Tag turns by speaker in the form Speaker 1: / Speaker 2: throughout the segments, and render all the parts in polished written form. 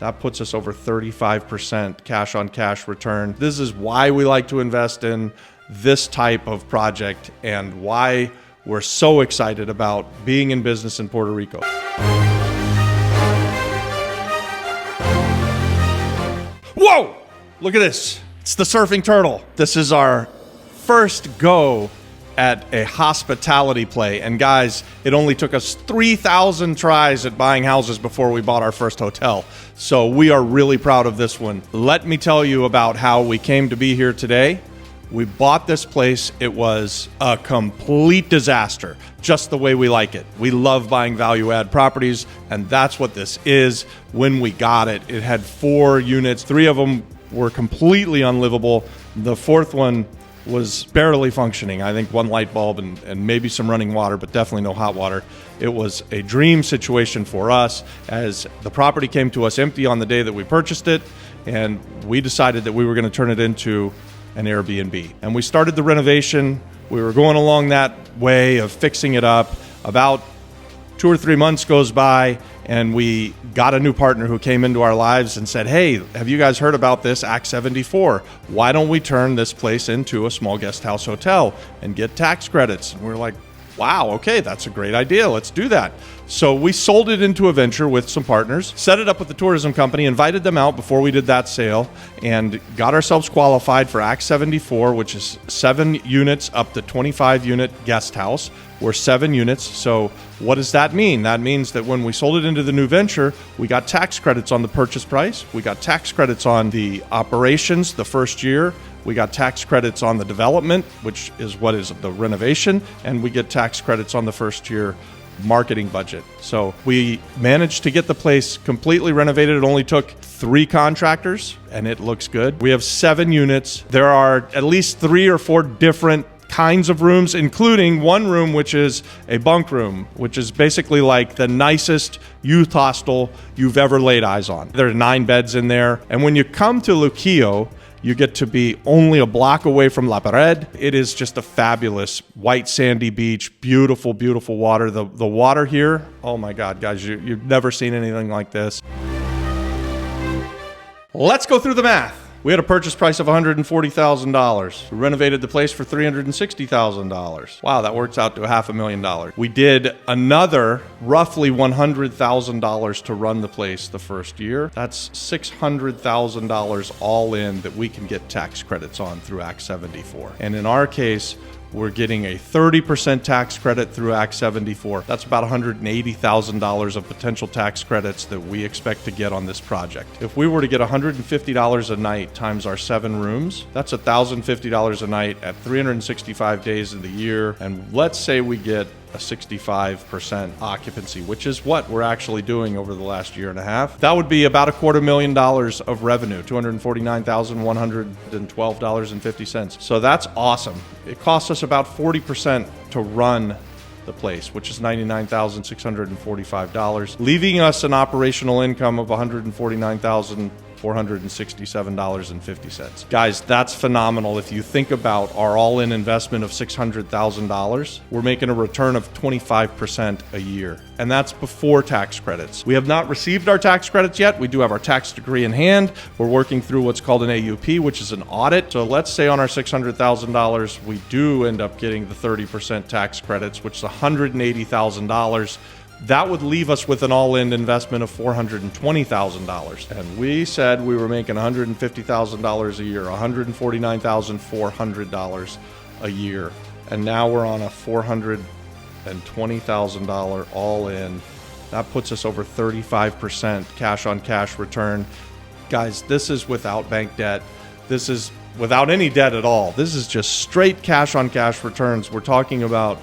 Speaker 1: That puts us over 35% cash on cash return. This is why we like to invest in this type of project and why we're so excited about being in business in Puerto Rico. Whoa! Look at this. It's the Sufing Turtel. This is our first go at a hospitality play. And guys, it only took us 3,000 tries at buying houses before we bought our first hotel. So we are really proud of this one. Let me tell you about how we came to be here today. We bought this place. It was a complete disaster, just the way we like it. We love buying value-add properties, and that's what this is. When we got it, it had 4 units. 3 of them were completely unlivable. The 4th one was barely functioning. I think 1 light bulb and maybe some running water, but definitely no hot water. It was a dream situation for us, as the property came to us empty on the day that we purchased it, and we decided that we were going to turn it into an Airbnb. And we started the renovation. We were going along that way of fixing it up. About 2 or 3 months goes by, and we got a new partner who came into our lives and said, hey, have you guys heard about this Act 74? Why don't we turn this place into a small guest house hotel and get tax credits? And we're like, wow, okay, that's a great idea. Let's do that. So we sold it into a venture with some partners, set it up with the tourism company, invited them out before we did that sale, and got ourselves qualified for Act 74, which is 7 units up to 25 unit guest house. We're 7 units. So what does that mean? That means that when we sold it into the new venture, we got tax credits on the purchase price. We got tax credits on the operations the first year. We got tax credits on the development, which is what is the renovation, and we get tax credits on the first year marketing budget. So we managed to get the place completely renovated. It only took 3 contractors, and it looks good. We have 7 units. There are at least 3 or 4 different kinds of rooms, including one room which is a bunk room, which is basically like the nicest youth hostel you've ever laid eyes on. There are 9 beds in there. And when you come to Luquillo, you get to be only a block away from La Pared. It is just a fabulous white sandy beach, beautiful, beautiful water. The water here, oh my God, guys, you've never seen anything like this. Let's go through the math. We had a purchase price of $140,000. We renovated the place for $360,000. Wow, that works out to $500,000. We did another roughly $100,000 to run the place the first year. That's $600,000 all in that we can get tax credits on through Act 74. And in our case, we're getting a 30% tax credit through Act 74. That's about $180,000 of potential tax credits that we expect to get on this project. If we were to get $150 a night times our 7 rooms, that's $1,050 a night at 365 days of the year. And let's say we get a 65% occupancy, which is what we're actually doing over the last year and a half. That would be about $250,000 of revenue, $249,112.50. So that's awesome. It costs us about 40% to run the place, which is $99,645, leaving us an operational income of $149,467.50. Guys, that's phenomenal. If you think about our all-in investment of $600,000, we're making a return of 25% a year, and that's before tax credits. We have not received our tax credits yet. We do have our tax degree in hand. We're working through what's called an AUP, which is an audit. So let's say on our $600,000, we do end up getting the 30% tax credits, which is $180,000. That would leave us with an all-in investment of $420,000. And we said we were making $150,000 a year, $149,400 a year. And now we're on a $420,000 all-in. That puts us over 35% cash on cash return. Guys, this is without bank debt. This is without any debt at all. This is just straight cash on cash returns. We're talking about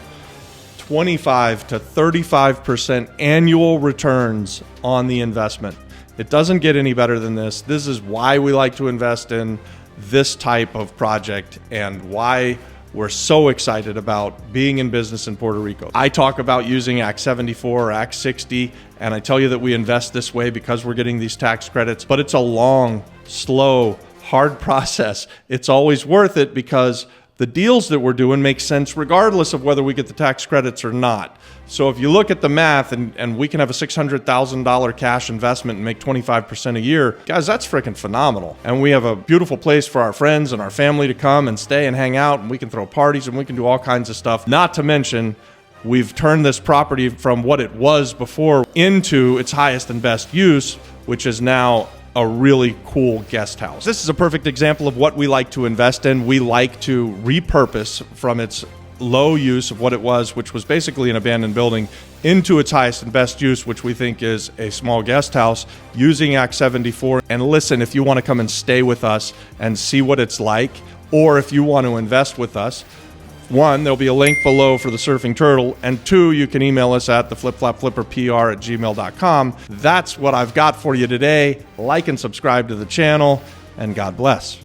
Speaker 1: 25 to 35% annual returns on the investment. It doesn't get any better than this. This is why we like to invest in this type of project and why we're so excited about being in business in Puerto Rico. I talk about using Act 74 or Act 60, and I tell you that we invest this way because we're getting these tax credits, but it's a long, slow, hard process. It's always worth it because the deals that we're doing make sense regardless of whether we get the tax credits or not. So if you look at the math and we can have a $600,000 cash investment and make 25% a year, guys, that's freaking phenomenal. And we have a beautiful place for our friends and our family to come and stay and hang out, and we can throw parties and we can do all kinds of stuff. Not to mention, we've turned this property from what it was before into its highest and best use, which is now a really cool guest house. This is a perfect example of what we like to invest in. We like to repurpose from its low use of what it was, which was basically an abandoned building, into its highest and best use, which we think is a small guest house using Act 74. And listen, if you want to come and stay with us and see what it's like, or if you want to invest with us, one, there'll be a link below for the Sufing Turtel, and two, you can email us at theflipflapflipperpr@gmail.com. That's what I've got for you today. Like and subscribe to the channel, and God bless.